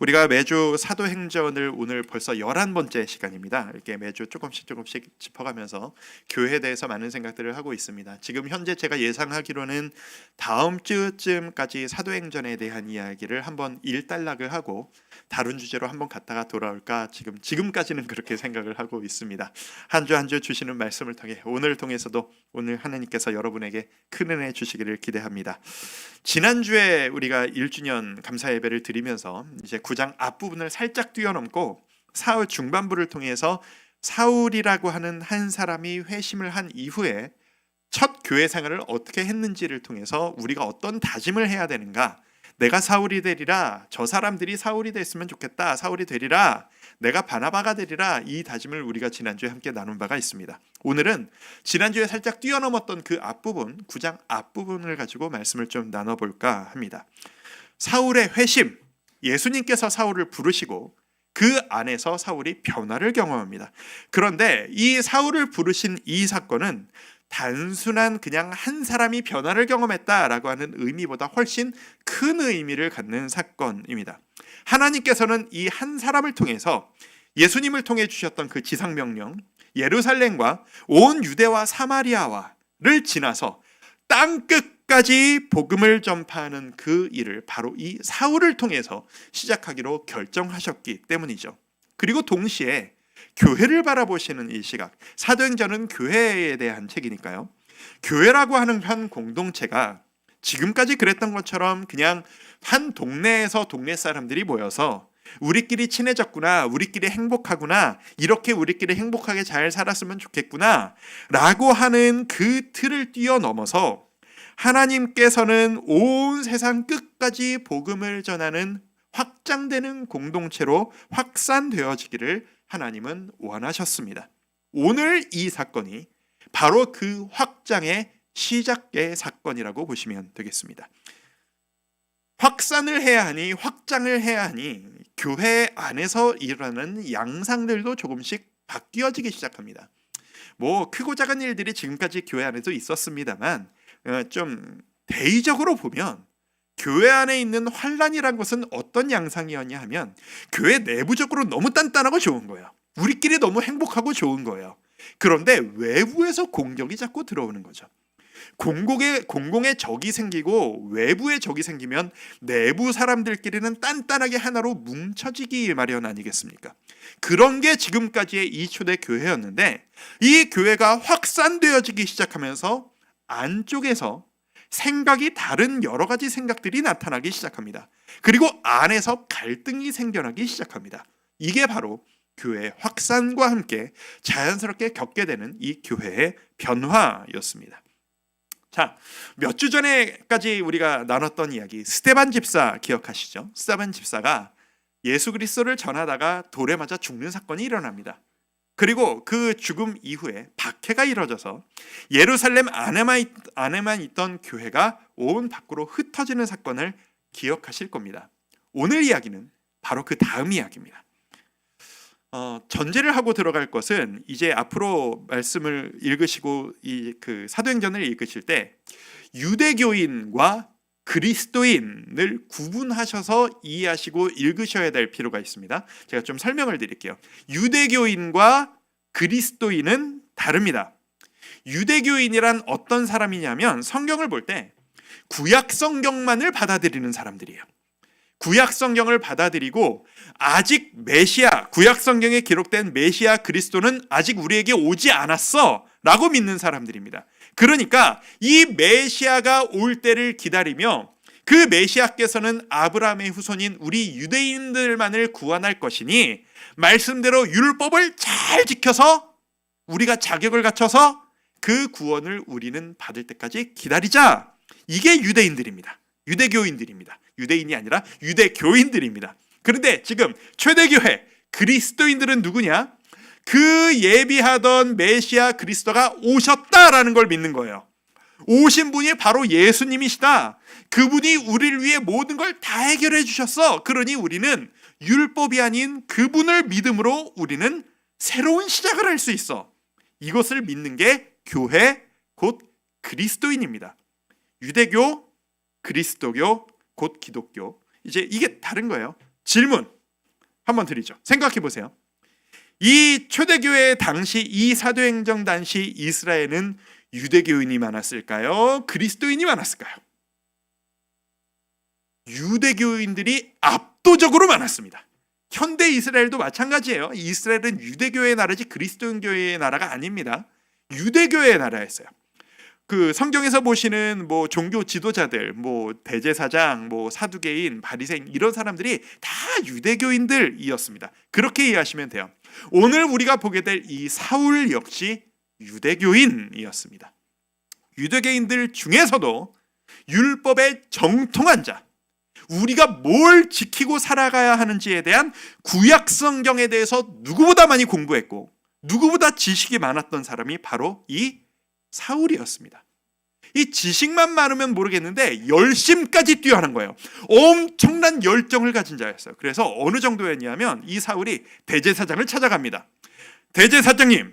우리가 매주 사도행전을 오늘 벌써 11번째 시간입니다. 이렇게 매주 조금씩 짚어가면서 교회에 대해서 많은 생각들을 하고 있습니다. 지금 현재 제가 예상하기로는 다음 주쯤까지 사도행전에 대한 이야기를 한번 일단락을 하고 다른 주제로 한번 갔다가 돌아올까 지금까지는 그렇게 생각을 하고 있습니다. 한 주 한 주 주시는 말씀을 통해 오늘 통해서도 오늘 하나님께서 여러분에게 큰 은혜 주시기를 기대합니다. 지난주에 우리가 1주년 감사 예배를 드리면서 이제 9장 앞부분을 살짝 뛰어넘고 사울 중반부를 통해서 사울이라고 하는 한 사람이 회심을 한 이후에 첫 교회 생활을 어떻게 했는지를 통해서 우리가 어떤 다짐을 해야 되는가, 내가 사울이 되리라, 저 사람들이 사울이 됐으면 좋겠다, 사울이 되리라, 내가 바나바가 되리라, 이 다짐을 우리가 지난주에 함께 나눈 바가 있습니다. 오늘은 지난주에 살짝 뛰어넘었던 그 앞부분, 9장 앞부분을 가지고 말씀을 좀 나눠볼까 합니다. 사울의 회심, 예수님께서 사울을 부르시고 그 안에서 사울이 변화를 경험합니다. 그런데 이 사울을 부르신 이 사건은 단순한 그냥 한 사람이 변화를 경험했다라고 하는 의미보다 훨씬 큰 의미를 갖는 사건입니다. 하나님께서는 이 한 사람을 통해서 예수님을 통해 주셨던 그 지상명령, 예루살렘과 온 유대와 사마리아를 지나서 땅 끝까지 복음을 전파하는 그 일을 바로 이 사울을 통해서 시작하기로 결정하셨기 때문이죠. 그리고 동시에 교회를 바라보시는 이 시각, 사도행전은 교회에 대한 책이니까요. 교회라고 하는 한 공동체가 지금까지 그랬던 것처럼 그냥 한 동네에서 동네 사람들이 모여서 우리끼리 친해졌구나, 우리끼리 행복하구나, 이렇게 우리끼리 행복하게 잘 살았으면 좋겠구나 라고 하는 그 틀을 뛰어넘어서 하나님께서는 온 세상 끝까지 복음을 전하는 확장되는 공동체로 확산되어지기를 하나님은 원하셨습니다. 오늘 이 사건이 바로 그 확장의 시작의 사건이라고 보시면 되겠습니다. 확산을 해야 하니, 확장을 해야 하니 교회 안에서 일어나는 양상들도 조금씩 바뀌어지기 시작합니다. 크고 작은 일들이 지금까지 교회 안에도 있었습니다만 좀 대의적으로 보면 교회 안에 있는 환란이란 것은 어떤 양상이었냐 하면 교회 내부적으로 너무 단단하고 좋은 거예요. 우리끼리 너무 행복하고 좋은 거예요. 그런데 외부에서 공격이 자꾸 들어오는 거죠. 공공의 적이 생기고 외부의 적이 생기면 내부 사람들끼리는 단단하게 하나로 뭉쳐지기 마련 아니겠습니까? 그런 게 지금까지의 이 초대 교회였는데 이 교회가 확산되어지기 시작하면서 안쪽에서 생각이 다른 여러 가지 생각들이 나타나기 시작합니다. 그리고 안에서 갈등이 생겨나기 시작합니다. 이게 바로 교회의 확산과 함께 자연스럽게 겪게 되는 이 교회의 변화였습니다. 자, 몇 주 전에까지 우리가 나눴던 이야기, 스데반 집사 기억하시죠? 스데반 집사가 예수 그리스도를 전하다가 돌에 맞아 죽는 사건이 일어납니다. 그리고 그 죽음 이후에 박해가 이뤄져서 예루살렘 안에만 있던 교회가 온 밖으로 흩어지는 사건을 기억하실 겁니다. 오늘 이야기는 바로 그 다음 이야기입니다. 전제를 하고 들어갈 것은 이제 앞으로 말씀을 읽으시고 그 사도행전을 읽으실 때 유대교인과 그리스도인을 구분하셔서 이해하시고 읽으셔야 될 필요가 있습니다. 제가 좀 설명을 드릴게요. 유대교인과 그리스도인은 다릅니다. 유대교인이란 어떤 사람이냐면 성경을 볼 때 구약 성경만을 받아들이는 사람들이에요. 구약 성경을 받아들이고 아직 메시아, 구약 성경에 기록된 메시아 그리스도는 아직 우리에게 오지 않았어 라고 믿는 사람들입니다. 그러니까 이 메시아가 올 때를 기다리며 그 메시아께서는 아브라함의 후손인 우리 유대인들만을 구원할 것이니 말씀대로 율법을 잘 지켜서 우리가 자격을 갖춰서 그 구원을 우리는 받을 때까지 기다리자. 이게 유대인들입니다. 유대교인들입니다. 유대인이 아니라 유대교인들입니다. 그런데 지금 초대교회 그리스도인들은 누구냐? 그 예비하던 메시아 그리스도가 오셨다라는 걸 믿는 거예요. 오신 분이 바로 예수님이시다. 그분이 우리를 위해 모든 걸 다 해결해 주셨어. 그러니 우리는 율법이 아닌 그분을 믿음으로 우리는 새로운 시작을 할 수 있어. 이것을 믿는 게 교회 곧 그리스도인입니다. 유대교, 그리스도교, 곧 기독교. 이제 이게 다른 거예요. 질문 한번 드리죠. 생각해 보세요. 이 초대교회 당시, 이 사도행정 당시 이스라엘은 유대교인이 많았을까요? 그리스도인이 많았을까요? 유대교인들이 압도적으로 많았습니다. 현대 이스라엘도 마찬가지예요. 이스라엘은 유대교회의 나라지 그리스도인교회의 나라가 아닙니다. 유대교회의 나라였어요. 그 성경에서 보시는 뭐 종교 지도자들, 뭐 대제사장, 뭐 사두개인, 바리새인 이런 사람들이 다 유대교인들이었습니다. 그렇게 이해하시면 돼요. 오늘 우리가 보게 될 이 사울 역시 유대교인이었습니다. 유대교인들 중에서도 율법에 정통한 자, 우리가 뭘 지키고 살아가야 하는지에 대한 구약 성경에 대해서 누구보다 많이 공부했고 누구보다 지식이 많았던 사람이 바로 이 사울이었습니다. 이 지식만 많으면 모르겠는데 열심까지 뛰어난 거예요. 엄청난 열정을 가진 자였어요. 그래서 어느 정도였냐면 이 사울이 대제사장을 찾아갑니다. 대제사장님,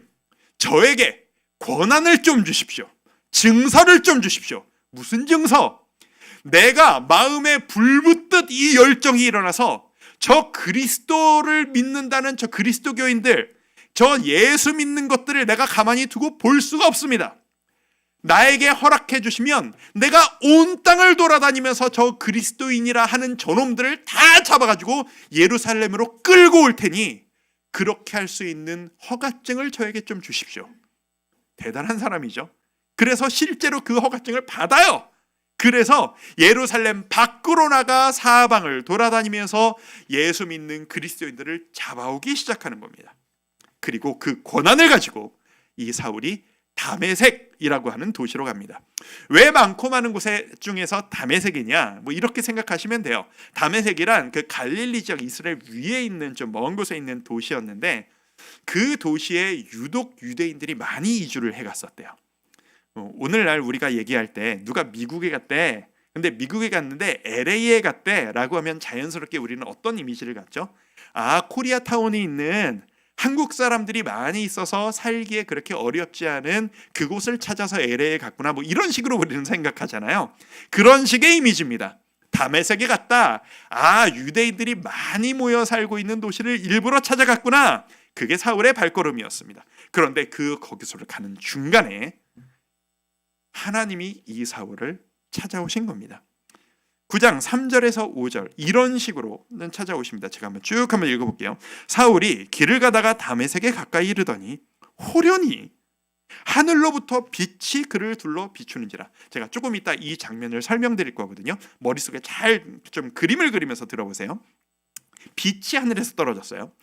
저에게 권한을 좀 주십시오. 증서를 좀 주십시오. 무슨 증서? 내가 마음에 불붙듯 이 열정이 일어나서 저 그리스도를 믿는다는 저 그리스도교인들, 저 예수 믿는 것들을 내가 가만히 두고 볼 수가 없습니다. 나에게 허락해 주시면 내가 온 땅을 돌아다니면서 저 그리스도인이라 하는 저놈들을 다 잡아가지고 예루살렘으로 끌고 올 테니 그렇게 할 수 있는 허가증을 저에게 좀 주십시오. 대단한 사람이죠. 그래서 실제로 그 허가증을 받아요. 그래서 예루살렘 밖으로 나가 사방을 돌아다니면서 예수 믿는 그리스도인들을 잡아오기 시작하는 겁니다. 그리고 그 권한을 가지고 이 사울이 다메섹이라고 하는 도시로 갑니다. 왜 많고 많은 곳에 중에서 다메섹이냐? 뭐 이렇게 생각하시면 돼요. 다메섹이란 그 갈릴리 지역 이스라엘 위에 있는 좀 먼 곳에 있는 도시였는데 그 도시에 유독 유대인들이 많이 이주를 해갔었대요. 오늘날 우리가 얘기할 때 누가 미국에 갔대, 근데 미국에 갔는데 LA에 갔대 라고 하면 자연스럽게 우리는 어떤 이미지를 갖죠? 아, 코리아타운이 있는 한국 사람들이 많이 있어서 살기에 그렇게 어렵지 않은 그곳을 찾아서 LA에 갔구나, 뭐 이런 식으로 우리는 생각하잖아요. 그런 식의 이미지입니다. 다메섹에 갔다. 아, 유대인들이 많이 모여 살고 있는 도시를 일부러 찾아갔구나. 그게 사울의 발걸음이었습니다. 그런데 거기서 가는 중간에 하나님이 이 사울을 찾아오신 겁니다. 9장 3절에서 5절 이런 식으로는 찾아오십니다. 제가 한번 읽어볼게요. 사울이 길을 가다가 다메섹에 가까이 이르더니 호련히 하늘로부터 빛이 그를 둘러 비추는지라. 제가 조금 이따 이 장면을 설명드릴 거거든요. 머릿속에 잘 좀 그림을 그리면서 들어보세요. 빛이 하늘에서 떨어졌어요.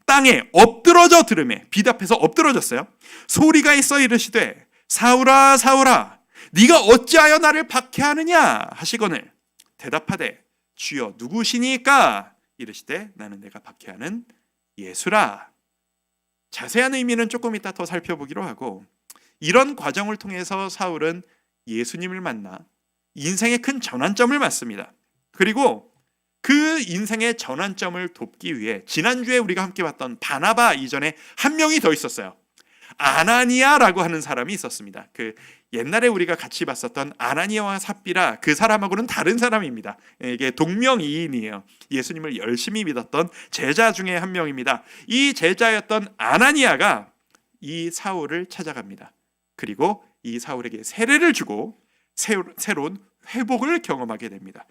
땅에 엎드러져 들으매, 빛 앞에서 엎드러졌어요. 소리가 있어 이르시되 사울아 사울아 네가 어찌하여 나를 박해하느냐 하시거늘 대답하되 주여 누구시니까? 이르시되 나는 내가 박해하는 예수라. 자세한 의미는 조금 이따 더 살펴보기로 하고, 이런 과정을 통해서 사울은 예수님을 만나 인생의 큰 전환점을 맞습니다. 그리고 그 인생의 전환점을 돕기 위해 지난주에 우리가 함께 봤던 바나바 이전에 한 명이 더 있었어요. 아나니아라고 하는 사람이 있었습니다. 그 옛날에 우리가 같이 봤었던 아나니아와 삽비라, 그 사람하고는 다른 사람입니다. 이게 동명이인이에요. 예수님을 열심히 믿었던 제자 중에 한 명입니다. 이 제자였던 아나니아가 이 사울을 찾아갑니다. 그리고 이 사울에게 세례를 주고 새로운 회복을 경험하게 됩니다.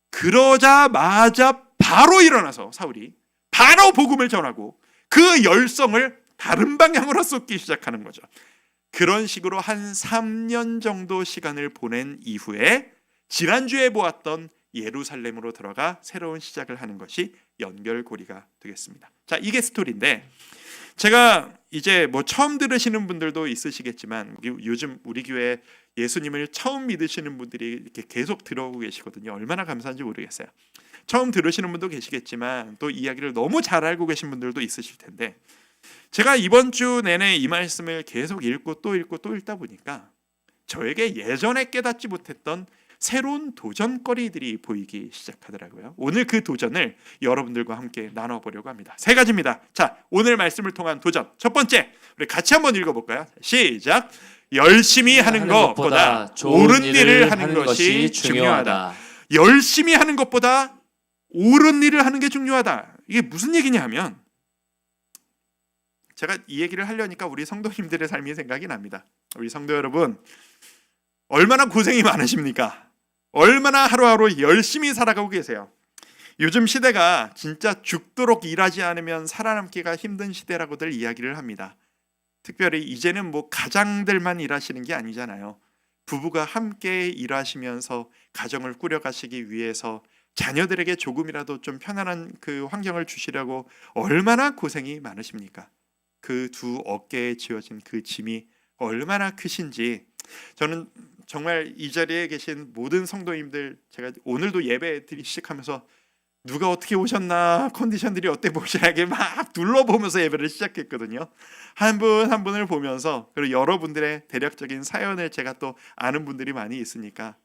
그러자마자 바로 일어나서 사울이 바로 복음을 전하고 그 열성을 다른 방향으로 쏟기 시작하는 거죠. 그런 식으로 한 3년 정도 시간을 보낸 이후에 지난주에 보았던 예루살렘으로 들어가 새로운 시작을 하는 것이 연결고리가 되겠습니다. 자, 이게 스토리인데, 제가 이제 뭐 처음 들으시는 분들도 있으시겠지만 요즘 우리 교회 예수님을 처음 믿으시는 분들이 이렇게 계속 들어오고 계시거든요. 얼마나 감사한지 모르겠어요. 처음 들으시는 분도 계시겠지만 또 이야기를 너무 잘 알고 계신 분들도 있으실 텐데, 제가 이번 주 내내 이 말씀을 계속 읽고 또 읽다 보니까 저에게 예전에 깨닫지 못했던 새로운 도전거리들이 보이기 시작하더라고요. 오늘 그 도전을 여러분들과 함께 나눠보려고 합니다. 3가지입니다. 자, 오늘 말씀을 통한 도전. 첫 번째, 우리 같이 한번 읽어볼까요? 시작. 열심히 하는 것보다 옳은 일을 하는 것이 중요하다. 열심히 하는 것보다 옳은 일을 하는 게 중요하다. 이게 무슨 얘기냐 하면, 제가 이 얘기를 하려니까 우리 성도님들의 삶이 생각이 납니다. 우리 성도 여러분, 얼마나 고생이 많으십니까? 얼마나 하루하루 열심히 살아가고 계세요. 요즘 시대가 진짜 죽도록 일하지 않으면 살아남기가 힘든 시대라고들 이야기를 합니다. 특별히 이제는 뭐 가장들만 일하시는 게 아니잖아요. 부부가 함께 일하시면서 가정을 꾸려가시기 위해서 자녀들에게 조금이라도 좀 편안한 그 환경을 주시려고 얼마나 고생이 많으십니까? 그 두 어깨에 지어진 그 짐이 얼마나 크신지, 저는 정말 이 자리에 계신 모든 성도님들, 제가 오늘도 예배 드리기 시작하면서 누가 어떻게 오셨나, 컨디션들이 어때 보시나 이렇게 막 둘러보면서 예배를 시작했거든요. 한 분 한 분을 보면서, 그리고 여러분들의 대략적인 사연을 제가 또 아는 분들이 많이 있으니까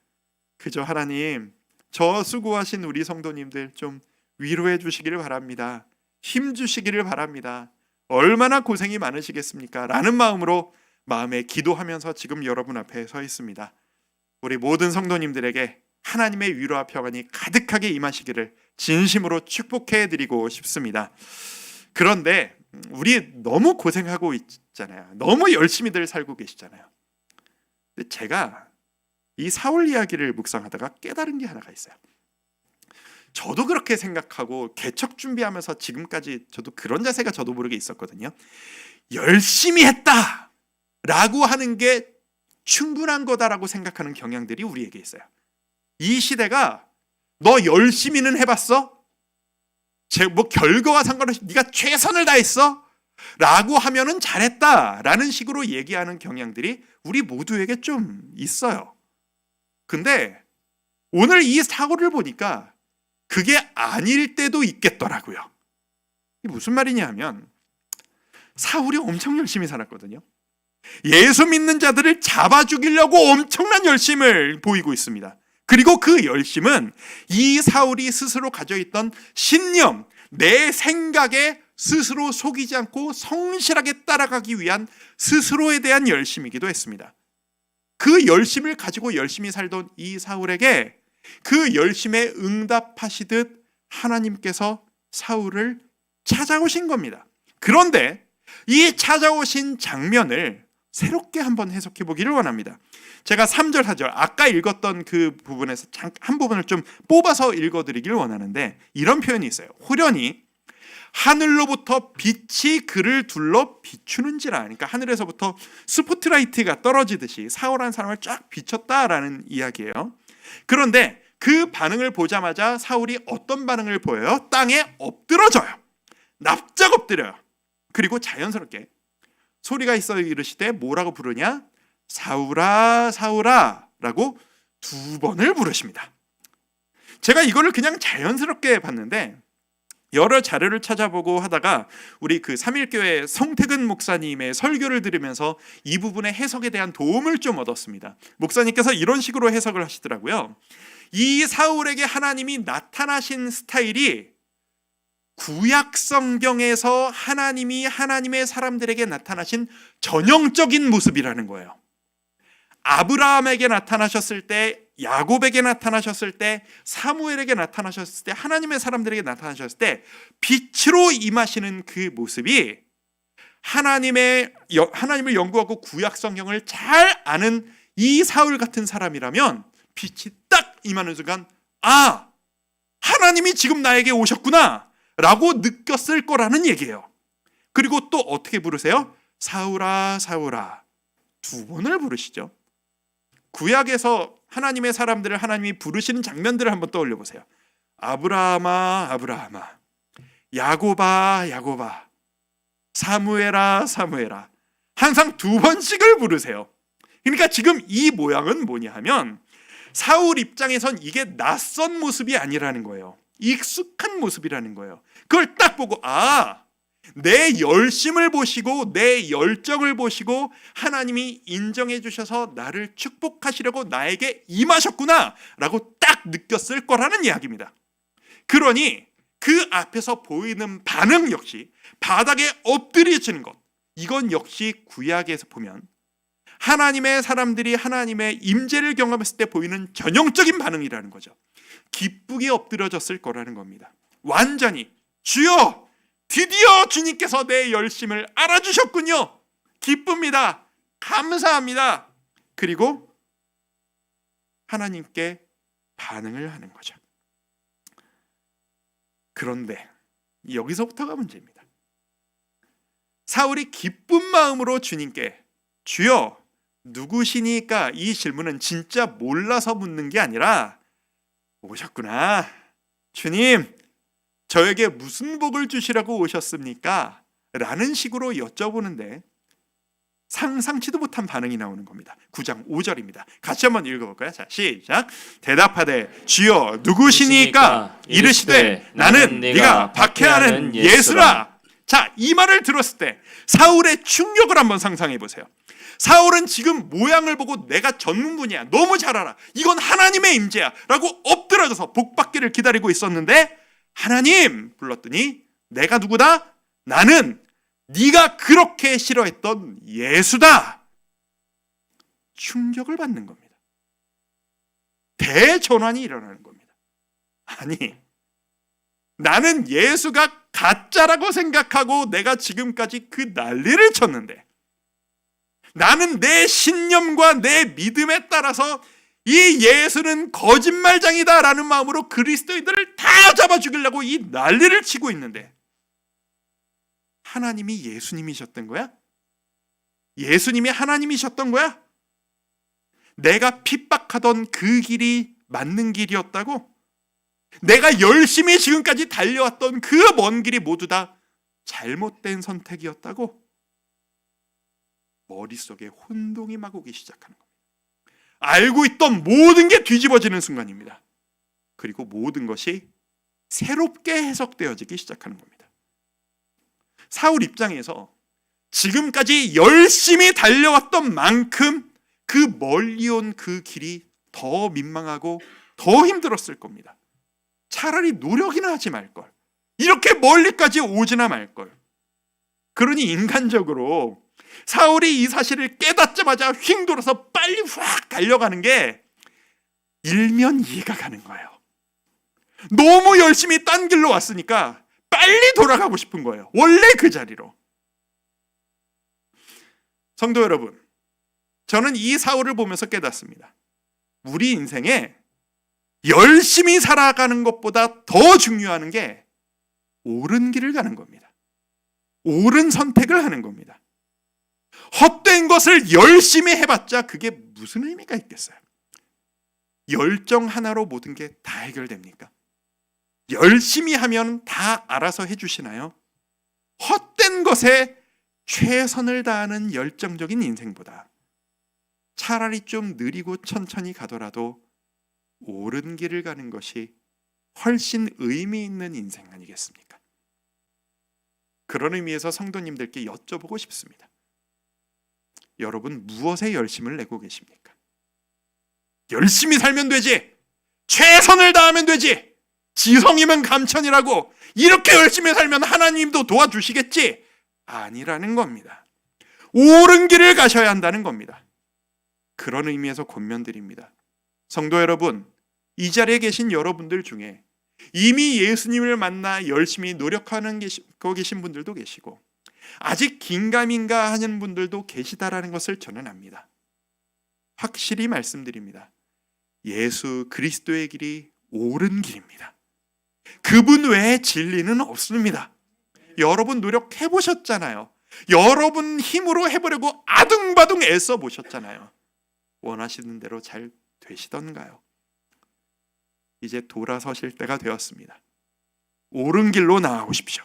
그저 하나님, 저 수고하신 우리 성도님들 좀 위로해 주시기를 바랍니다. 힘 주시기를 바랍니다. 얼마나 고생이 많으시겠습니까? 라는 마음으로 마음에 기도하면서 지금 여러분 앞에 서 있습니다. 우리 모든 성도님들에게 하나님의 위로와 평안이 가득하게 임하시기를 진심으로 축복해 드리고 싶습니다. 그런데 우리 너무 고생하고 있잖아요. 너무 열심히들 살고 계시잖아요. 근데 제가 이 사울 이야기를 묵상하다가 깨달은 게 하나가 있어요. 저도 그렇게 생각하고 개척 준비하면서 지금까지 저도 그런 자세가 저도 모르게 있었거든요. 열심히 했다 라고 하는 게 충분한 거다라고 생각하는 경향들이 우리에게 있어요. 이 시대가 너 열심히는 해봤어? 뭐 결과와 상관없이 네가 최선을 다했어? 라고 하면은 잘했다라는 식으로 얘기하는 경향들이 우리 모두에게 좀 있어요. 근데 오늘 이 사고를 보니까 그게 아닐 때도 있겠더라고요. 이게 무슨 말이냐 하면, 사울이 엄청 열심히 살았거든요. 예수 믿는 자들을 잡아 죽이려고 엄청난 열심을 보이고 있습니다. 그리고 그 열심은 이 사울이 스스로 가져 있던 신념, 내 생각에 스스로 속이지 않고 성실하게 따라가기 위한 스스로에 대한 열심이기도 했습니다. 그 열심을 가지고 열심히 살던 이 사울에게 그 열심에 응답하시듯 하나님께서 사울을 찾아오신 겁니다. 그런데 이 찾아오신 장면을 새롭게 한번 해석해 보기를 원합니다. 제가 3절 4절 아까 읽었던 그 부분에서 한 부분을 좀 뽑아서 읽어드리기를 원하는데, 이런 표현이 있어요. 후련히 하늘로부터 빛이 그를 둘러 비추는지라. 그러니까 하늘에서부터 스포트라이트가 떨어지듯이 사울한 사람을 쫙 비췄다라는 이야기예요. 그런데 그 반응을 보자마자 사울이 어떤 반응을 보여요? 땅에 엎드러져요. 납작 엎드려요. 그리고 자연스럽게 소리가 있어 이르시되 뭐라고 부르냐? 사울아 사울아 라고 2번을 부르십니다. 제가 이거를 그냥 자연스럽게 봤는데, 여러 자료를 찾아보고 하다가 우리 그 삼일교회 성태근 목사님의 설교를 들으면서 이 부분의 해석에 대한 도움을 좀 얻었습니다. 목사님께서 이런 식으로 해석을 하시더라고요. 이 사울에게 하나님이 나타나신 스타일이 구약 성경에서 하나님이 하나님의 사람들에게 나타나신 전형적인 모습이라는 거예요. 아브라함에게 나타나셨을 때, 야곱에게 나타나셨을 때, 사무엘에게 나타나셨을 때, 하나님의 사람들에게 나타나셨을 때 빛으로 임하시는 그 모습이 하나님을 연구하고 구약 성경을 잘 아는 이 사울 같은 사람이라면 빛이 딱 임하는 순간, 아, 하나님이 지금 나에게 오셨구나 라고 느꼈을 거라는 얘기예요. 그리고 또 어떻게 부르세요? 사울아 사울아 2번을 부르시죠. 구약에서 하나님의 사람들을 하나님이 부르시는 장면들을 한번 떠올려 보세요. 아브라함아 아브라함아, 야곱아 야곱아, 사무엘아 사무엘아, 항상 2번씩을 부르세요. 그러니까 지금 이 모양은 뭐냐 하면, 사울 입장에선 이게 낯선 모습이 아니라는 거예요. 익숙한 모습이라는 거예요. 그걸 딱 보고, 아, 내 열심을 보시고 내 열정을 보시고 하나님이 인정해 주셔서 나를 축복하시려고 나에게 임하셨구나 라고 딱 느꼈을 거라는 이야기입니다. 그러니 그 앞에서 보이는 반응 역시, 바닥에 엎드려지는 것, 이건 역시 구약에서 보면 하나님의 사람들이 하나님의 임재를 경험했을 때 보이는 전형적인 반응이라는 거죠. 기쁘게 엎드려졌을 거라는 겁니다. 완전히 주여, 드디어 주님께서 내 열심을 알아주셨군요. 기쁩니다. 감사합니다. 그리고 하나님께 반응을 하는 거죠. 그런데 여기서부터가 문제입니다. 사울이 기쁜 마음으로 주님께 주여 누구시니까, 이 질문은 진짜 몰라서 묻는 게 아니라 오셨구나, 주님 저에게 무슨 복을 주시라고 오셨습니까? 라는 식으로 여쭤보는데 상상치도 못한 반응이 나오는 겁니다. 9장 5절입니다. 같이 한번 읽어볼까요? 자, 시작. 대답하되 주여 누구시니까? 이르시되 나는 네가 박해하는 예수라. 자, 이 말을 들었을 때 사울의 충격을 한번 상상해 보세요. 사울은 지금 모양을 보고 내가 전문분이야, 너무 잘 알아, 이건 하나님의 임재야 라고 엎드려져서 복받기를 기다리고 있었는데 하나님 불렀더니 내가 누구다? 나는 네가 그렇게 싫어했던 예수다. 충격을 받는 겁니다. 대전환이 일어나는 겁니다. 아니, 나는 예수가 가짜라고 생각하고 내가 지금까지 그 난리를 쳤는데, 나는 내 신념과 내 믿음에 따라서 이 예수는 거짓말장이다 라는 마음으로 그리스도인들을 다 잡아 죽이려고 이 난리를 치고 있는데 하나님이 예수님이셨던 거야? 예수님이 하나님이셨던 거야? 내가 핍박하던 그 길이 맞는 길이었다고? 내가 열심히 지금까지 달려왔던 그 먼 길이 모두 다 잘못된 선택이었다고? 머릿속에 혼동이 막 오기 시작하는 겁니다. 알고 있던 모든 게 뒤집어지는 순간입니다. 그리고 모든 것이 새롭게 해석되어지기 시작하는 겁니다. 사울 입장에서 지금까지 열심히 달려왔던 만큼 그 멀리 온 그 길이 더 민망하고 더 힘들었을 겁니다. 차라리 노력이나 하지 말걸, 이렇게 멀리까지 오지나 말걸. 그러니 인간적으로 사울이 이 사실을 깨닫자마자 휙 돌아서 빨리 확 달려가는 게 일면 이해가 가는 거예요. 너무 열심히 딴 길로 왔으니까 빨리 돌아가고 싶은 거예요. 원래 그 자리로. 성도 여러분, 저는 이 사울을 보면서 깨닫습니다. 우리 인생에 열심히 살아가는 것보다 더 중요한 게 옳은 길을 가는 겁니다. 옳은 선택을 하는 겁니다. 헛된 것을 열심히 해봤자 그게 무슨 의미가 있겠어요? 열정 하나로 모든 게 다 해결됩니까? 열심히 하면 다 알아서 해주시나요? 헛된 것에 최선을 다하는 열정적인 인생보다 차라리 좀 느리고 천천히 가더라도 옳은 길을 가는 것이 훨씬 의미 있는 인생 아니겠습니까? 그런 의미에서 성도님들께 여쭤보고 싶습니다. 여러분 무엇에 열심을 내고 계십니까? 열심히 살면 되지, 최선을 다하면 되지, 지성이면 감천이라고 이렇게 열심히 살면 하나님도 도와주시겠지, 아니라는 겁니다. 옳은 길을 가셔야 한다는 겁니다. 그런 의미에서 권면드립니다. 성도 여러분, 이 자리에 계신 여러분들 중에 이미 예수님을 만나 열심히 노력하는 계신 분들도 계시고 아직 긴가민가 하는 분들도 계시다라는 것을 저는 압니다. 확실히 말씀드립니다. 예수 그리스도의 길이 옳은 길입니다. 그분 외에 진리는 없습니다. 여러분 노력해 보셨잖아요. 여러분 힘으로 해보려고 아둥바둥 애써 보셨잖아요. 원하시는 대로 잘 되시던가요? 이제 돌아서실 때가 되었습니다. 옳은 길로 나아오십시오.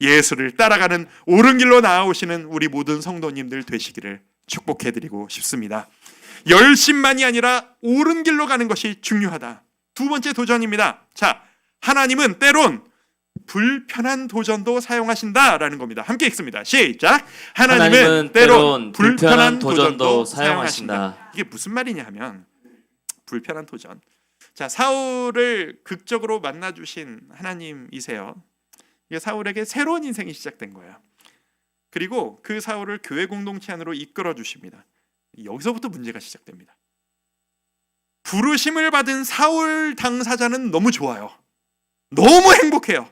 예수를 따라가는 옳은 길로 나아오시는 우리 모든 성도님들 되시기를 축복해드리고 싶습니다. 열심만이 아니라 옳은 길로 가는 것이 중요하다. 두 번째 도전입니다. 자, 하나님은 때론 불편한 도전도 사용하신다라는 겁니다. 함께 읽습니다. 시작. 하나님은 때론 불편한 도전도 사용하신다. 이게 무슨 말이냐 하면, 불편한 도전. 자, 사울을 극적으로 만나주신 하나님이세요. 이게 사울에게 새로운 인생이 시작된 거예요. 그리고 그 사울을 교회 공동체 안으로 이끌어 주십니다. 여기서부터 문제가 시작됩니다. 부르심을 받은 사울 당사자는 너무 좋아요. 너무 행복해요.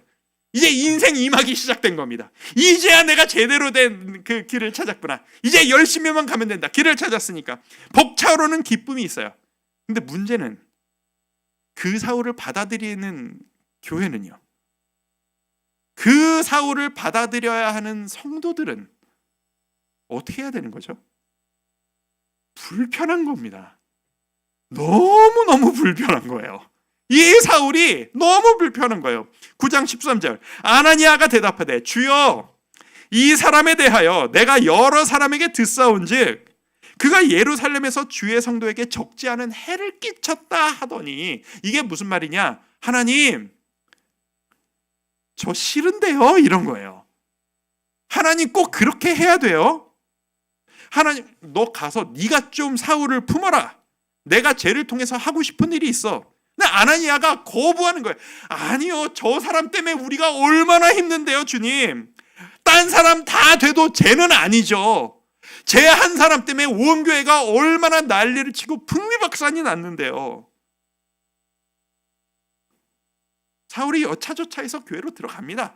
이제 인생 2막이 시작된 겁니다. 이제야 내가 제대로 된 그 길을 찾았구나. 이제 열심히만 가면 된다. 길을 찾았으니까. 벅차오르는 기쁨이 있어요. 근데 문제는 그 사울을 받아들이는 교회는요. 그 사울을 받아들여야 하는 성도들은 어떻게 해야 되는 거죠? 불편한 겁니다. 너무너무 불편한 거예요. 이 사울이 너무 불편한 거예요. 9장 13절 아나니아가 대답하되 주여 이 사람에 대하여 내가 여러 사람에게 듣사온즉 그가 예루살렘에서 주의 성도에게 적지 않은 해를 끼쳤다 하더니 이게 무슨 말이냐? 하나님 저 싫은데요? 이런 거예요. 하나님 꼭 그렇게 해야 돼요? 하나님 너 가서 네가 좀 사울을 품어라. 내가 쟤를 통해서 하고 싶은 일이 있어. 근데 아나니아가 거부하는 거예요. 아니요 저 사람 때문에 우리가 얼마나 힘든데요 주님. 딴 사람 다 돼도 쟤는 아니죠. 쟤 한 사람 때문에 온 교회가 얼마나 난리를 치고 풍비박산이 났는데요. 사울이 여차저차해서 교회로 들어갑니다.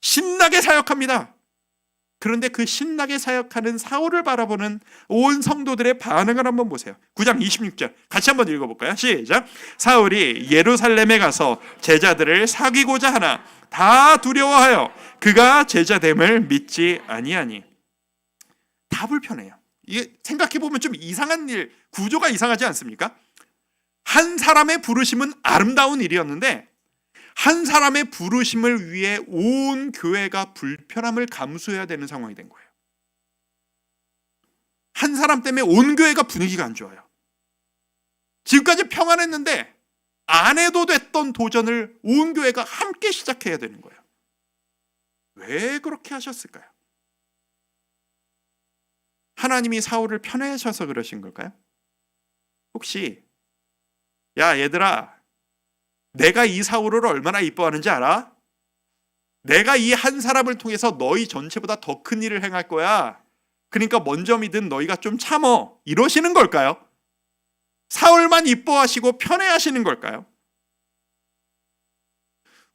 신나게 사역합니다. 그런데 그 신나게 사역하는 사울을 바라보는 온 성도들의 반응을 한번 보세요. 9장 26절 같이 한번 읽어볼까요? 시작. 사울이 예루살렘에 가서 제자들을 사귀고자 하나 다 두려워하여 그가 제자됨을 믿지 아니하니. 다 불편해요. 이게 생각해보면 좀 이상한 일, 구조가 이상하지 않습니까? 한 사람의 부르심은 아름다운 일이었는데 한 사람의 부르심을 위해 온 교회가 불편함을 감수해야 되는 상황이 된 거예요. 한 사람 때문에 온 교회가 분위기가 안 좋아요. 지금까지 평안했는데 안 해도 됐던 도전을 온 교회가 함께 시작해야 되는 거예요. 왜 그렇게 하셨을까요? 하나님이 사울을 편애하셔서 그러신 걸까요? 혹시 야 얘들아 내가 이 사울을 얼마나 이뻐하는지 알아? 내가 이 한 사람을 통해서 너희 전체보다 더 큰 일을 행할 거야. 그러니까 먼저 믿은 너희가 좀 참어. 이러시는 걸까요? 사울만 이뻐하시고 편애하시는 걸까요?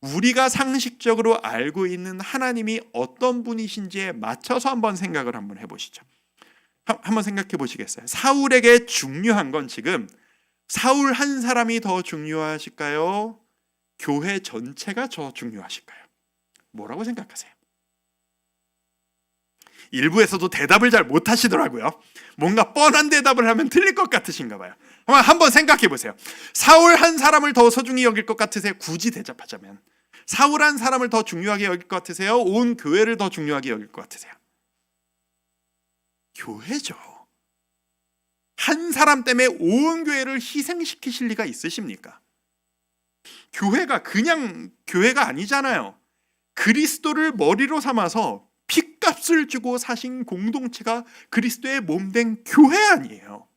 우리가 상식적으로 알고 있는 하나님이 어떤 분이신지에 맞춰서 한번 생각을 한번 해보시죠. 한번 생각해 보시겠어요? 사울에게 중요한 건 지금 사울 한 사람이 더 중요하실까요? 교회 전체가 더 중요하실까요? 뭐라고 생각하세요? 일부에서도 대답을 잘 못하시더라고요. 뭔가 뻔한 대답을 하면 틀릴 것 같으신가 봐요. 한번 생각해 보세요. 사울 한 사람을 더 소중히 여길 것 같으세요? 굳이 대답하자면 사울 한 사람을 더 중요하게 여길 것 같으세요? 온 교회를 더 중요하게 여길 것 같으세요? 교회죠. 한 사람 때문에 온 교회를 희생시키실 리가 있으십니까? 교회가 그냥 교회가 아니잖아요. 그리스도를 머리로 삼아서 핏값을 주고 사신 공동체가 그리스도의 몸된 교회 아니에요.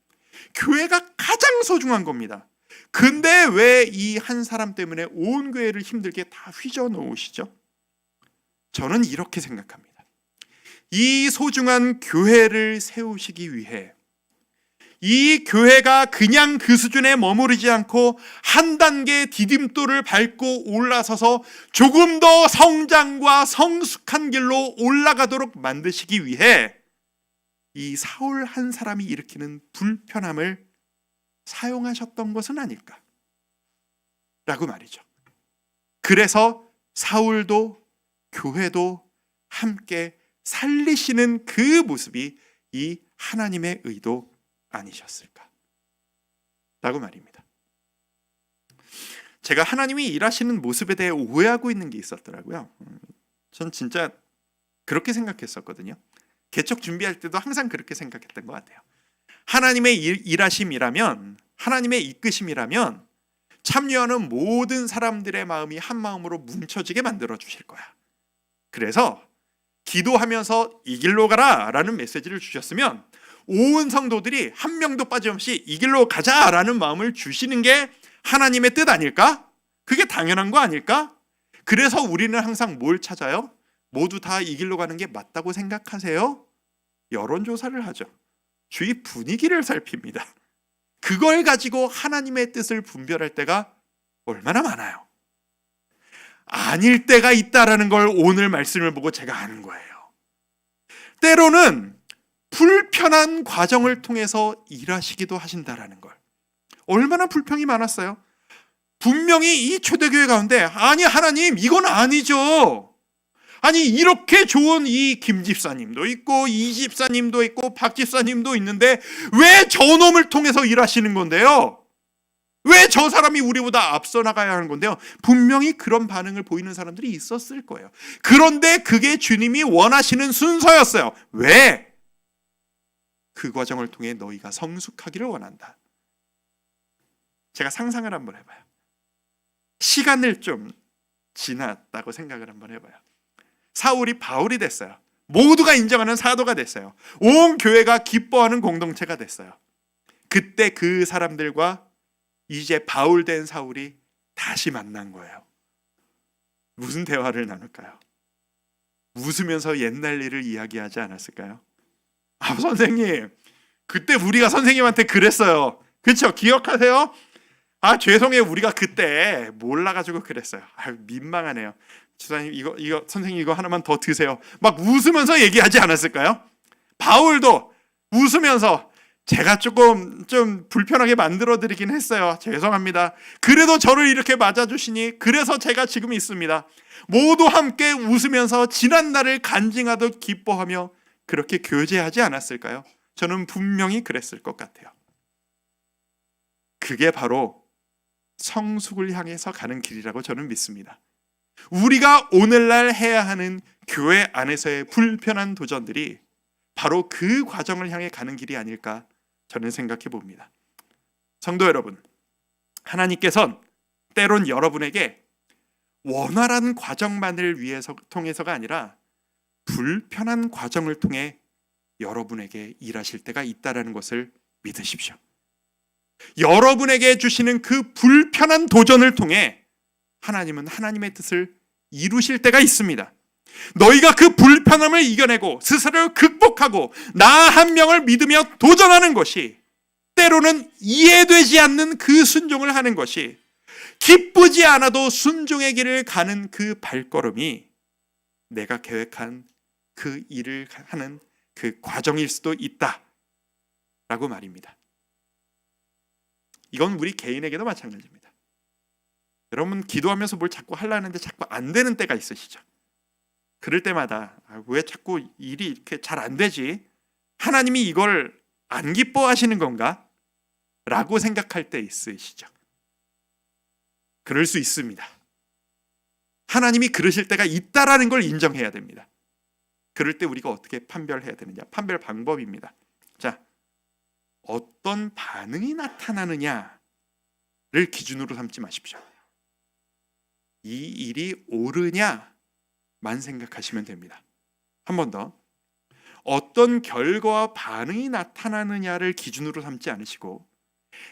교회가 가장 소중한 겁니다. 근데 왜 이 한 사람 때문에 온 교회를 힘들게 다 휘저 놓으시죠? 저는 이렇게 생각합니다. 이 소중한 교회를 세우시기 위해 이 교회가 그냥 그 수준에 머무르지 않고 한 단계 디딤돌을 밟고 올라서서 조금 더 성장과 성숙한 길로 올라가도록 만드시기 위해 이 사울 한 사람이 일으키는 불편함을 사용하셨던 것은 아닐까? 라고 말이죠. 그래서 사울도 교회도 함께 살리시는 그 모습이 이 하나님의 의도 아니셨을까? 라고 말입니다. 제가 하나님이 일하시는 모습에 대해 오해하고 있는 게 있었더라고요. 전 진짜 그렇게 생각했었거든요. 개척 준비할 때도 항상 그렇게 생각했던 것 같아요. 하나님의 일하심이라면, 하나님의 이끄심이라면 참여하는 모든 사람들의 마음이 한 마음으로 뭉쳐지게 만들어 주실 거야. 그래서 기도하면서 이 길로 가라 라는 메시지를 주셨으면 온 성도들이 한 명도 빠짐없이 이 길로 가자라는 마음을 주시는 게 하나님의 뜻 아닐까? 그게 당연한 거 아닐까? 그래서 우리는 항상 뭘 찾아요? 모두 다 이 길로 가는 게 맞다고 생각하세요? 여론조사를 하죠. 주위 분위기를 살핍니다. 그걸 가지고 하나님의 뜻을 분별할 때가 얼마나 많아요. 아닐 때가 있다라는 걸 오늘 말씀을 보고 제가 아는 거예요. 때로는 불편한 과정을 통해서 일하시기도 하신다라는 걸. 얼마나 불평이 많았어요. 분명히 이 초대교회 가운데 아니 하나님 이건 아니죠. 아니 이렇게 좋은 이 김 집사님도 있고 이 집사님도 있고 박 집사님도 있는데 왜 저놈을 통해서 일하시는 건데요? 왜 저 사람이 우리보다 앞서 나가야 하는 건데요? 분명히 그런 반응을 보이는 사람들이 있었을 거예요. 그런데 그게 주님이 원하시는 순서였어요. 왜? 그 과정을 통해 너희가 성숙하기를 원한다. 제가 상상을 한번 해봐요. 시간을 좀 지났다고 생각을 한번 해봐요. 사울이 바울이 됐어요. 모두가 인정하는 사도가 됐어요. 온 교회가 기뻐하는 공동체가 됐어요. 그때 그 사람들과 이제 바울 된 사울이 다시 만난 거예요. 무슨 대화를 나눌까요? 웃으면서 옛날 일을 이야기하지 않았을까요? 아, 선생님, 그때 우리가 선생님한테 그랬어요. 그렇죠? 기억하세요? 아, 죄송해요. 우리가 그때 몰라가지고 그랬어요. 아, 민망하네요. 주사님, 이거 선생님 이거 하나만 더 드세요. 막 웃으면서 얘기하지 않았을까요? 바울도 웃으면서 제가 조금 좀 불편하게 만들어드리긴 했어요. 죄송합니다. 그래도 저를 이렇게 맞아주시니 그래서 제가 지금 있습니다. 모두 함께 웃으면서 지난 날을 간증하듯 기뻐하며 그렇게 교제하지 않았을까요? 저는 분명히 그랬을 것 같아요. 그게 바로 성숙을 향해서 가는 길이라고 저는 믿습니다. 우리가 오늘날 해야 하는 교회 안에서의 불편한 도전들이 바로 그 과정을 향해 가는 길이 아닐까 저는 생각해 봅니다. 성도 여러분, 하나님께서는 때론 여러분에게 원활한 과정만을 위해서 통해서가 아니라 불편한 과정을 통해 여러분에게 일하실 때가 있다는 것을 믿으십시오. 여러분에게 주시는 그 불편한 도전을 통해 하나님은 하나님의 뜻을 이루실 때가 있습니다. 너희가 그 불편함을 이겨내고 스스로 극복하고 나 한 명을 믿으며 도전하는 것이, 때로는 이해되지 않는 그 순종을 하는 것이, 기쁘지 않아도 순종의 길을 가는 그 발걸음이 내가 계획한 그 일을 하는 그 과정일 수도 있다라고 말입니다. 이건 우리 개인에게도 마찬가지입니다. 여러분 기도하면서 뭘 자꾸 하려는데 자꾸 안 되는 때가 있으시죠? 그럴 때마다 왜 자꾸 일이 이렇게 잘 안 되지? 하나님이 이걸 안 기뻐하시는 건가? 라고 생각할 때 있으시죠? 그럴 수 있습니다. 하나님이 그러실 때가 있다라는 걸 인정해야 됩니다. 그럴 때 우리가 어떻게 판별해야 되느냐? 판별 방법입니다. 자, 어떤 반응이 나타나느냐를 기준으로 삼지 마십시오. 이 일이 옳으냐만 생각하시면 됩니다. 한 번 더. 어떤 결과와 반응이 나타나느냐를 기준으로 삼지 않으시고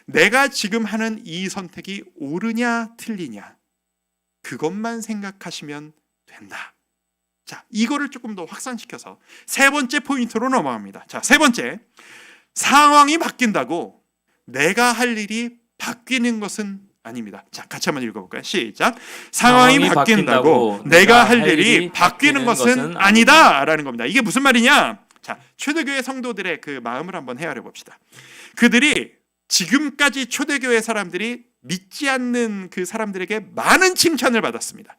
내가 지금 하는 이 선택이 옳으냐 틀리냐 그것만 생각하시면 된다. 자, 이거를 조금 더 확산시켜서 세 번째 포인트로 넘어갑니다. 자, 세 번째. 상황이 바뀐다고 내가 할 일이 바뀌는 것은 아닙니다. 자, 같이 한번 읽어볼까요? 시작. 상황이 바뀐다고 내가 할 일이 바뀌는 것은 아니다라는 겁니다. 이게 무슨 말이냐? 자, 초대교회 성도들의 그 마음을 한번 헤아려 봅시다. 그들이 지금까지 초대교회 사람들이 믿지 않는 그 사람들에게 많은 칭찬을 받았습니다.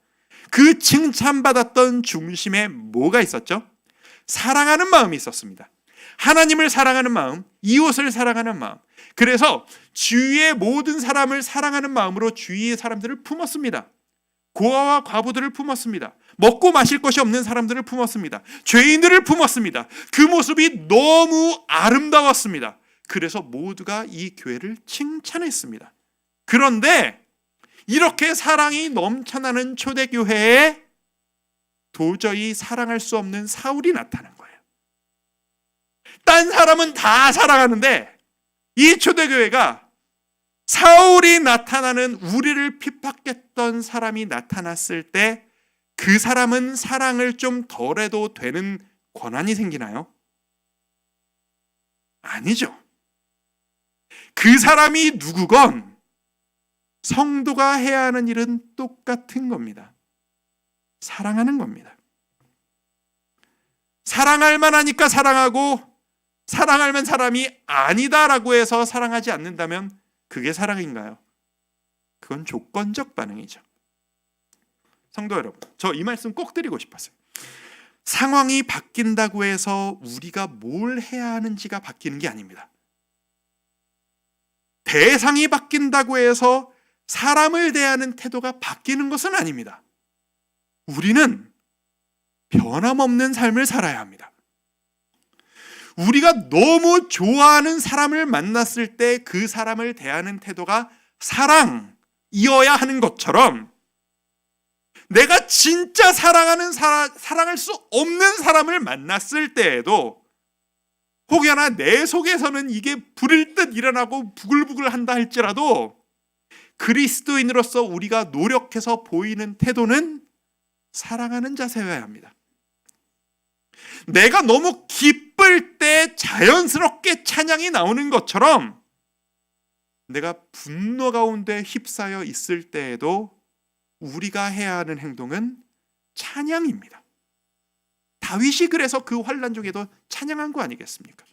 그 칭찬받았던 중심에 뭐가 있었죠? 사랑하는 마음이 있었습니다. 하나님을 사랑하는 마음, 이웃을 사랑하는 마음. 그래서 주위의 모든 사람을 사랑하는 마음으로 주위의 사람들을 품었습니다. 고아와 과부들을 품었습니다. 먹고 마실 것이 없는 사람들을 품었습니다. 죄인들을 품었습니다. 그 모습이 너무 아름다웠습니다. 그래서 모두가 이 교회를 칭찬했습니다. 그런데 이렇게 사랑이 넘쳐나는 초대교회에 도저히 사랑할 수 없는 사울이 나타난 거예요. 딴 사람은 다 사랑하는데 이 초대교회가 사울이 나타나는, 우리를 핍박했던 사람이 나타났을 때 그 사람은 사랑을 좀 덜해도 되는 권한이 생기나요? 아니죠. 그 사람이 누구건 성도가 해야 하는 일은 똑같은 겁니다. 사랑하는 겁니다. 사랑할 만하니까 사랑하고, 사랑할 만 사람이 아니다라고 해서 사랑하지 않는다면 그게 사랑인가요? 그건 조건적 반응이죠. 성도 여러분, 저 이 말씀 꼭 드리고 싶었어요. 상황이 바뀐다고 해서 우리가 뭘 해야 하는지가 바뀌는 게 아닙니다. 대상이 바뀐다고 해서 사람을 대하는 태도가 바뀌는 것은 아닙니다. 우리는 변함없는 삶을 살아야 합니다. 우리가 너무 좋아하는 사람을 만났을 때 그 사람을 대하는 태도가 사랑이어야 하는 것처럼, 내가 진짜 사랑할 수 없는 사람을 만났을 때에도 혹여나 내 속에서는 이게 불일 듯 일어나고 부글부글 한다 할지라도 그리스도인으로서 우리가 노력해서 보이는 태도는 사랑하는 자세여야 합니다. 내가 너무 기쁠 때 자연스럽게 찬양이 나오는 것처럼 내가 분노 가운데 휩싸여 있을 때에도 우리가 해야 하는 행동은 찬양입니다. 다윗이 그래서 그 환난 중에도 찬양한 거 아니겠습니까?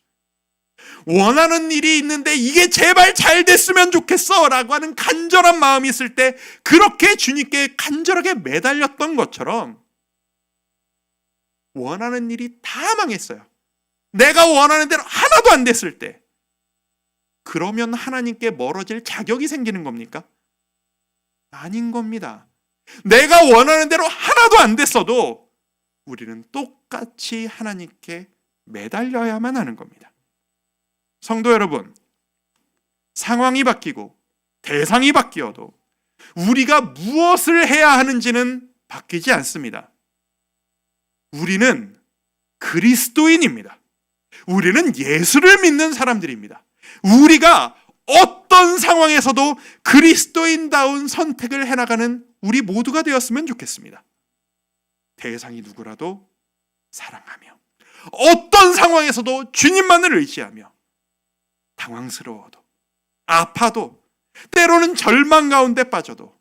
원하는 일이 있는데 이게 제발 잘 됐으면 좋겠어 라고 하는 간절한 마음이 있을 때 그렇게 주님께 간절하게 매달렸던 것처럼, 원하는 일이 다 망했어요. 내가 원하는 대로 하나도 안 됐을 때, 그러면 하나님께 멀어질 자격이 생기는 겁니까? 아닌 겁니다. 내가 원하는 대로 하나도 안 됐어도 우리는 똑같이 하나님께 매달려야만 하는 겁니다. 성도 여러분, 상황이 바뀌고 대상이 바뀌어도 우리가 무엇을 해야 하는지는 바뀌지 않습니다. 우리는 그리스도인입니다. 우리는 예수를 믿는 사람들입니다. 우리가 어떤 상황에서도 그리스도인다운 선택을 해나가는 우리 모두가 되었으면 좋겠습니다. 대상이 누구라도 사랑하며, 어떤 상황에서도 주님만을 의지하며, 당황스러워도, 아파도, 때로는 절망 가운데 빠져도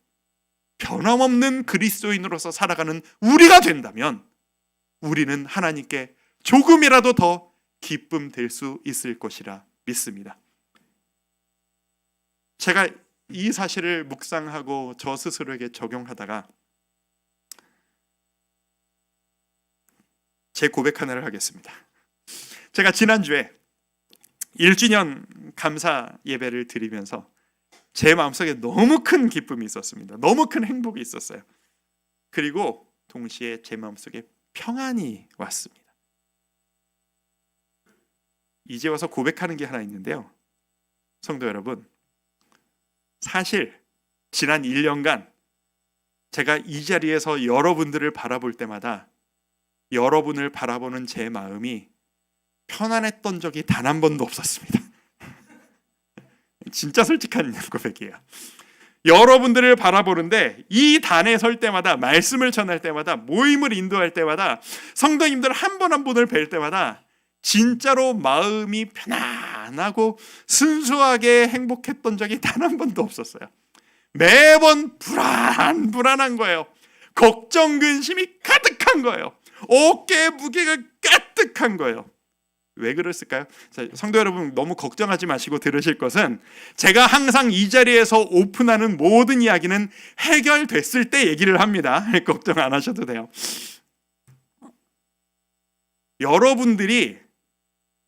변함없는 그리스도인으로서 살아가는 우리가 된다면 우리는 하나님께 조금이라도 더 기쁨 될 수 있을 것이라 믿습니다. 제가 이 사실을 묵상하고 저 스스로에게 적용하다가 제 고백 하나를 하겠습니다. 제가 지난주에 1주년 감사 예배를 드리면서 제 마음속에 너무 큰 기쁨이 있었습니다. 너무 큰 행복이 있었어요. 그리고 동시에 제 마음속에 평안이 왔습니다. 이제 와서 고백하는 게 하나 있는데요. 성도 여러분, 사실 지난 1년간 제가 이 자리에서 여러분들을 바라볼 때마다 여러분을 바라보는 제 마음이 편안했던 적이 단 한 번도 없었습니다. 진짜 솔직한 고백이에요. 여러분들을 바라보는데 이 단에 설 때마다, 말씀을 전할 때마다, 모임을 인도할 때마다, 성도님들 한 분 한 분을 뵐 때마다 진짜로 마음이 편안하고 순수하게 행복했던 적이 단 한 번도 없었어요. 매번 불안한 거예요. 걱정, 근심이 가득한 거예요. 어깨에 무게가 가득한 거예요. 왜 그랬을까요? 성도 여러분, 너무 걱정하지 마시고 들으실 것은, 제가 항상 이 자리에서 오픈하는 모든 이야기는 해결됐을 때 얘기를 합니다. 걱정 안 하셔도 돼요. 여러분들이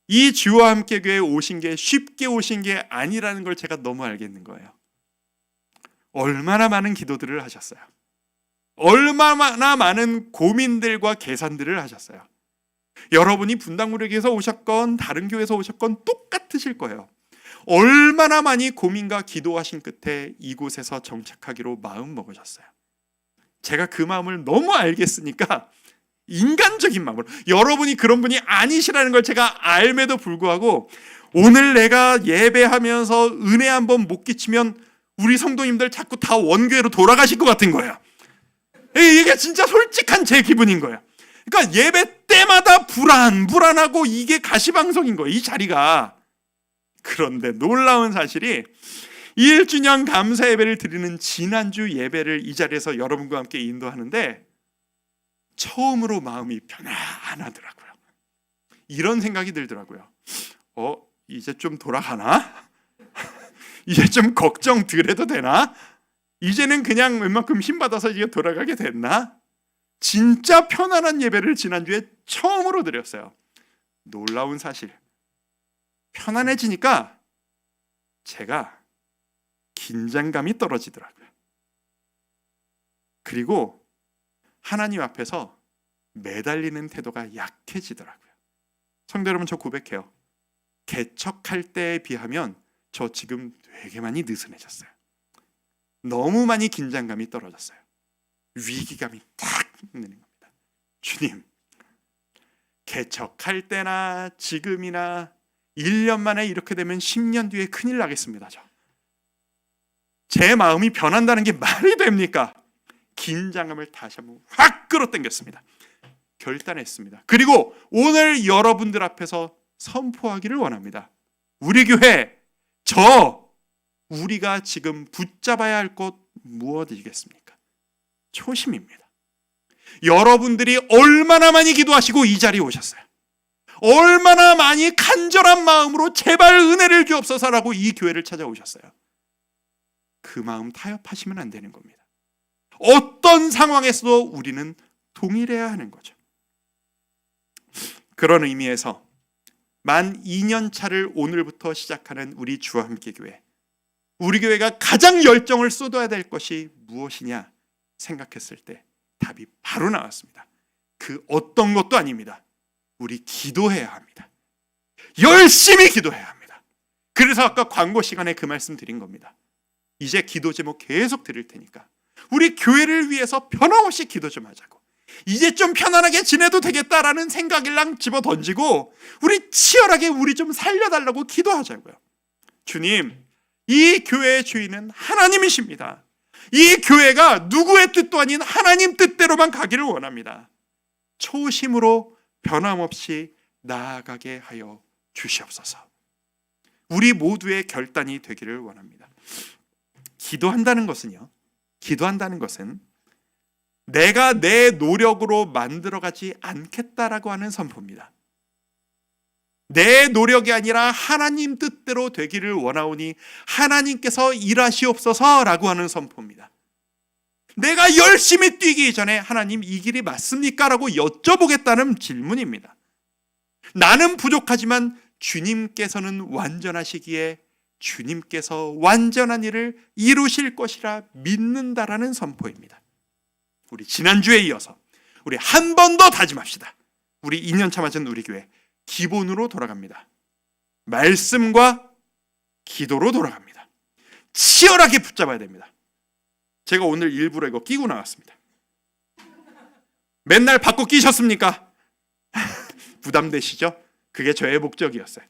이 주와 함께 교회에 오신 게 쉽게 오신 게 아니라는 걸 제가 너무 알겠는 거예요. 얼마나 많은 기도들을 하셨어요. 얼마나 많은 고민들과 계산들을 하셨어요. 여러분이 분당구력에서 오셨건 다른 교회에서 오셨건 똑같으실 거예요. 얼마나 많이 고민과 기도하신 끝에 이곳에서 정착하기로 마음 먹으셨어요. 제가 그 마음을 너무 알겠으니까 인간적인 마음으로, 여러분이 그런 분이 아니시라는 걸 제가 알매도 불구하고 오늘 내가 예배하면서 은혜 한번 못 끼치면 우리 성도님들 자꾸 다 원교회로 돌아가실 것 같은 거예요. 이게 진짜 솔직한 제 기분인 거예요. 그러니까 예배 때마다 불안하고 이게 가시방석인 거예요, 이 자리가. 그런데 놀라운 사실이 1주년 감사 예배를 드리는 지난주 예배를 이 자리에서 여러분과 함께 인도하는데 처음으로 마음이 편안하더라고요. 이런 생각이 들더라고요. 이제 좀 돌아가나? 이제 좀 걱정 덜 해도 되나? 이제는 그냥 웬만큼 힘받아서 이제 돌아가게 됐나? 진짜 편안한 예배를 지난주에 처음으로 드렸어요. 놀라운 사실, 편안해지니까 제가 긴장감이 떨어지더라고요. 그리고 하나님 앞에서 매달리는 태도가 약해지더라고요. 성도 여러분, 저 고백해요. 개척할 때에 비하면 저 지금 되게 많이 느슨해졌어요. 너무 많이 긴장감이 떨어졌어요. 위기감이 딱 있는 겁니다. 주님, 개척할 때나 지금이나 1년 만에 이렇게 되면 10년 뒤에 큰일 나겠습니다. 제 마음이 변한다는 게 말이 됩니까? 긴장감을 다시 한번 확 끌어당겼습니다. 결단했습니다. 그리고 오늘 여러분들 앞에서 선포하기를 원합니다. 우리 교회, 우리가 지금 붙잡아야 할 것 무엇이겠습니까? 초심입니다. 여러분들이 얼마나 많이 기도하시고 이 자리에 오셨어요. 얼마나 많이 간절한 마음으로 제발 은혜를 주옵소서라고 이 교회를 찾아오셨어요. 그 마음 타협하시면 안 되는 겁니다. 어떤 상황에서도 우리는 동일해야 하는 거죠. 그런 의미에서 만 2년 차를 오늘부터 시작하는 우리 주와 함께 교회, 우리 교회가 가장 열정을 쏟아야 될 것이 무엇이냐 생각했을 때 답이 바로 나왔습니다. 그 어떤 것도 아닙니다. 우리 기도해야 합니다. 열심히 기도해야 합니다. 그래서 아까 광고 시간에 그 말씀 드린 겁니다. 이제 기도 제목 계속 드릴 테니까 우리 교회를 위해서 변함없이 기도 좀 하자고. 이제 좀 편안하게 지내도 되겠다라는 생각일랑 집어 던지고 우리 치열하게 우리 좀 살려달라고 기도하자고요. 주님, 이 교회의 주인은 하나님이십니다. 이 교회가 누구의 뜻도 아닌 하나님 뜻대로만 가기를 원합니다. 초심으로 변함없이 나아가게 하여 주시옵소서. 우리 모두의 결단이 되기를 원합니다. 기도한다는 것은 내가 내 노력으로 만들어가지 않겠다라고 하는 선포입니다. 내 노력이 아니라 하나님 뜻대로 되기를 원하오니 하나님께서 일하시옵소서라고 하는 선포입니다. 내가 열심히 뛰기 전에 하나님 이 길이 맞습니까? 라고 여쭤보겠다는 질문입니다. 나는 부족하지만 주님께서는 완전하시기에 주님께서 완전한 일을 이루실 것이라 믿는다라는 선포입니다. 우리 지난주에 이어서 우리 한 번 더 다짐합시다. 우리 2년차 맞은 우리 교회 기본으로 돌아갑니다. 말씀과 기도로 돌아갑니다. 치열하게 붙잡아야 됩니다. 제가 오늘 일부러 이거 끼고 나왔습니다. 맨날 받고 끼셨습니까? 부담되시죠? 그게 저의 목적이었어요.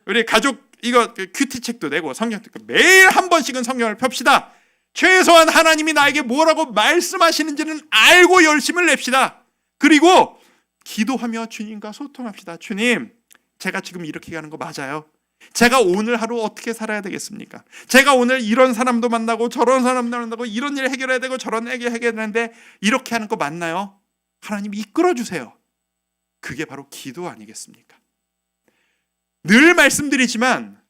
우리 가족 이거 큐티책도 내고 성경도 매일 한 번씩은 성경을 펴시다. 최소한 하나님이 나에게 뭐라고 말씀하시는지는 알고 열심을 냅시다. 그리고 기도하며 주님과 소통합시다. 주님, 제가 지금 이렇게 가는 거 맞아요? 제가 오늘 하루 어떻게 살아야 되겠습니까? 제가 오늘 이런 사람도 만나고 저런 사람도 만나고 이런 일 해결해야 되고 저런 일 해결해야 되는데 이렇게 하는 거 맞나요? 하나님 이끌어 주세요. 그게 바로 기도 아니겠습니까? 늘 말씀드리지만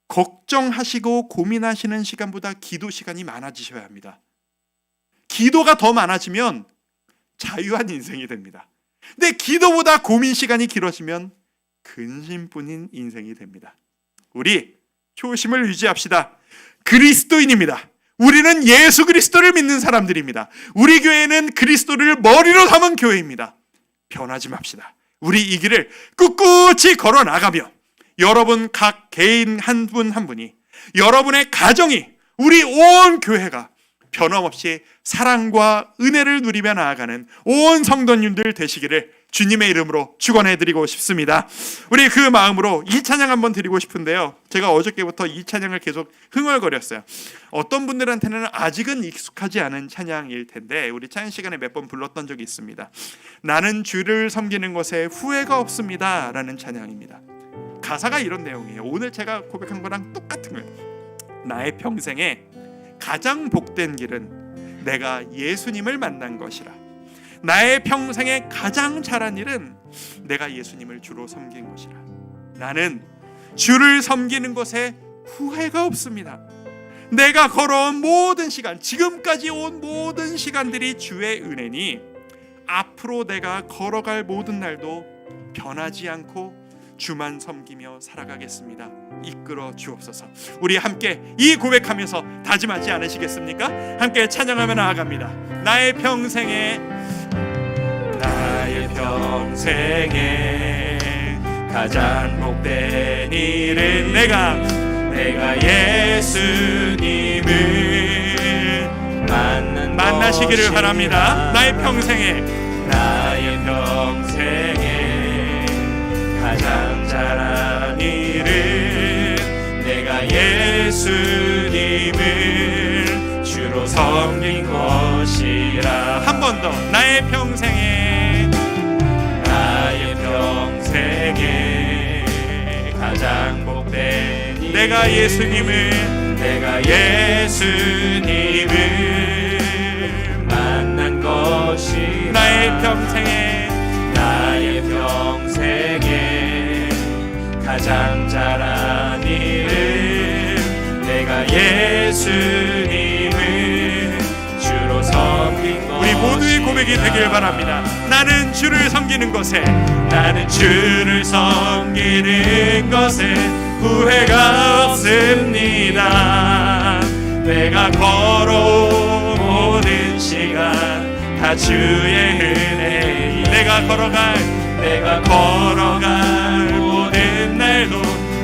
걱정하시고 고민하시는 시간보다 기도 시간이 많아지셔야 합니다. 기도가 더 많아지면 자유한 인생이 됩니다. 근데 기도보다 고민 시간이 길어지면 근심뿐인 인생이 됩니다. 우리 초심을 유지합시다. 그리스도인입니다. 우리는 예수 그리스도를 믿는 사람들입니다. 우리 교회는 그리스도를 머리로 삼은 교회입니다. 변하지 맙시다. 우리 이 길을 꿋꿋이 걸어 나가며 여러분 각 개인 한 분 한 분이, 여러분의 가정이, 우리 온 교회가 변함없이 사랑과 은혜를 누리며 나아가는 온 성도님들 되시기를 주님의 이름으로 축원해드리고 싶습니다. 우리 그 마음으로 이 찬양 한번 드리고 싶은데요. 제가 어저께부터 이 찬양을 계속 흥얼거렸어요. 어떤 분들한테는 아직은 익숙하지 않은 찬양일 텐데 우리 찬양 시간에 몇 번 불렀던 적이 있습니다. 나는 주를 섬기는 것에 후회가 없습니다 라는 찬양입니다. 가사가 이런 내용이에요. 오늘 제가 고백한 거랑 똑같은 거예요. 나의 평생에 가장 복된 길은 내가 예수님을 만난 것이라. 나의 평생에 가장 잘한 일은 내가 예수님을 주로 섬긴 것이라. 나는 주를 섬기는 것에 후회가 없습니다. 내가 걸어온 모든 시간, 지금까지 온 모든 시간들이 주의 은혜니 앞으로 내가 걸어갈 모든 날도 변하지 않고 주만 섬기며 살아가겠습니다. 이끌어 주옵소서. 우리 함께 이 고백하면서 다짐하지 않으시겠습니까? 함께 찬양하며 나아갑니다. 나의 평생에 가장 복된 일은 내가 예수님을 만나시기를 바랍니다. 나의 평생에 가장 잘한 일은 내가 예수님을 주로 섬긴 것이라. 한 번 더. 나의 평생에 가장 복된 일 내가 예수님을 만난 것이라. 나의 평생에 가장 잘한 일은 내가 예수님을 주로 섬긴 것. 우리 모두의 고백이 되길 바랍니다. 나는 주를 섬기는 것에 후회가 없습니다. 내가 걸어온 모든 시간 다 주의 은혜니 내가 걸어갈 모든 날도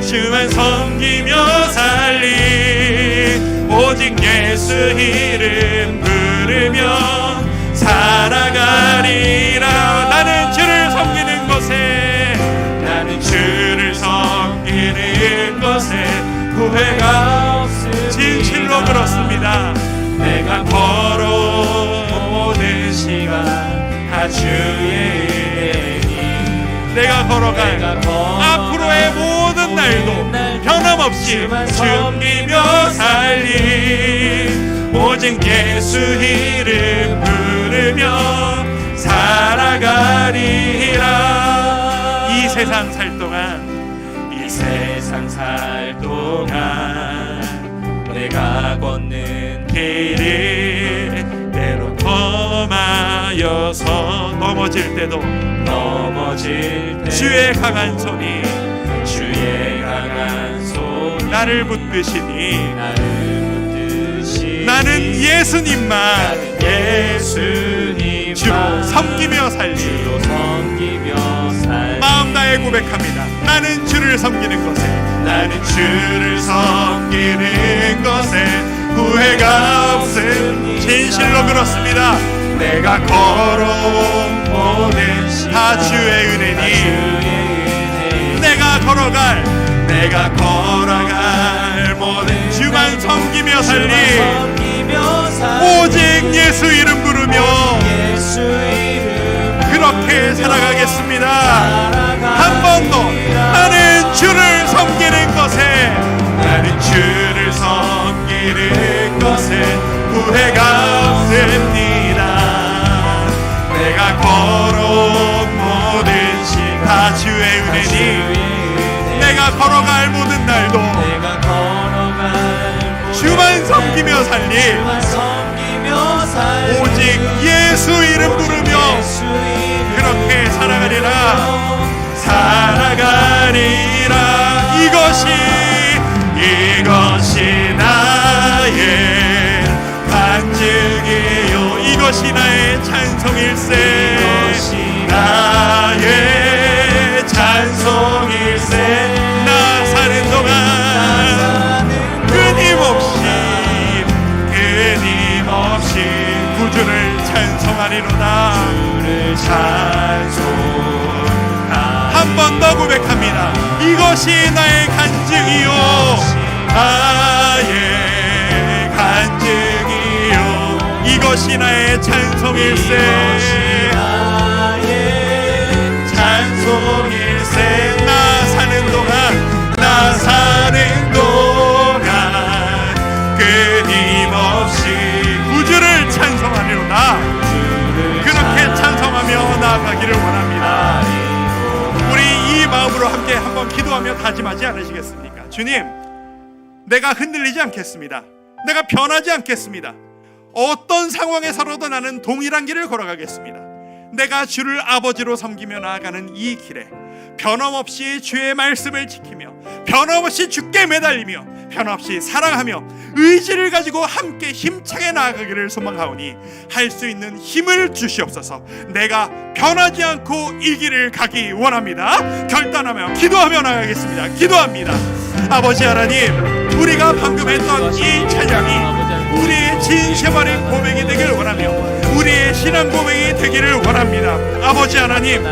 주만 섬기며 살리. 오직 예수 이름 부르며 살아가리라. 나는 주를 섬기는 것에 후회가 없으리라. 진실로 그렇습니다. 내가 걸어온 모든 시간 다 주의 은혜니 내가 걸어갈 앞으로의 모든 날도 변함없이 섬기며 살리. 오직 예수 이름 부르며 살아가리라. 이 세상 살 동안 내가 걷는 길이 때로 험하여서 넘어질 때도 주의 강한 손이 나를 붙드시니 나는 예수님만 주로 섬기며 살리. 마음 다해 고백합니다. 나는 주를 섬기는 것에 후회가 없음. 진실로 그렇습니다. 내가 걸어온 모든 시간 다 주의 은혜니 내가 걸어갈 모든 주만 섬기며 살리. 오직 예수 이름 부르며 그렇게 살아가겠습니다. 한 번 더. 나는 주를 섬기는 것에 후회가 없습니다. 내가 걸어온 모든 시 다 주의 은혜니 내가 걸어갈 모든 날도 주만 섬기며 살리. 오직 예수 이름 부르며 그렇게 살아가리라. 이것이 나의 간증이요. 이것이 나의 찬송일세. 나의 찬송일세. 나 사는 동안 끊임없이 구주를 찬송하리로다. 한 번 더 고백합니다. 이것이 나의 간증이요. 나의 간증이요. 이것이 나의 찬송일세. 나 사는 동안 함께 한번 기도하며 다짐하지 않으시겠습니까? 주님, 내가 흔들리지 않겠습니다. 내가 변하지 않겠습니다. 어떤 상황에서라도 나는 동일한 길을 걸어가겠습니다. 내가 주를 아버지로 섬기며 나아가는 이 길에 변함없이 주의 말씀을 지키며 변함없이 주께 매달리며 변함없이 사랑하며 의지를 가지고 함께 힘차게 나아가기를 소망하오니 할 수 있는 힘을 주시옵소서. 내가 변하지 않고 이 길을 가기 원합니다. 결단하며 기도하며 나가겠습니다. 기도합니다. 아버지 하나님, 우리가 방금 했던 이 찬양이 우리의 진심 어린 고백이 되기를 원하며 우리의 신앙 고백이 되기를 원합니다. 아버지 하나님,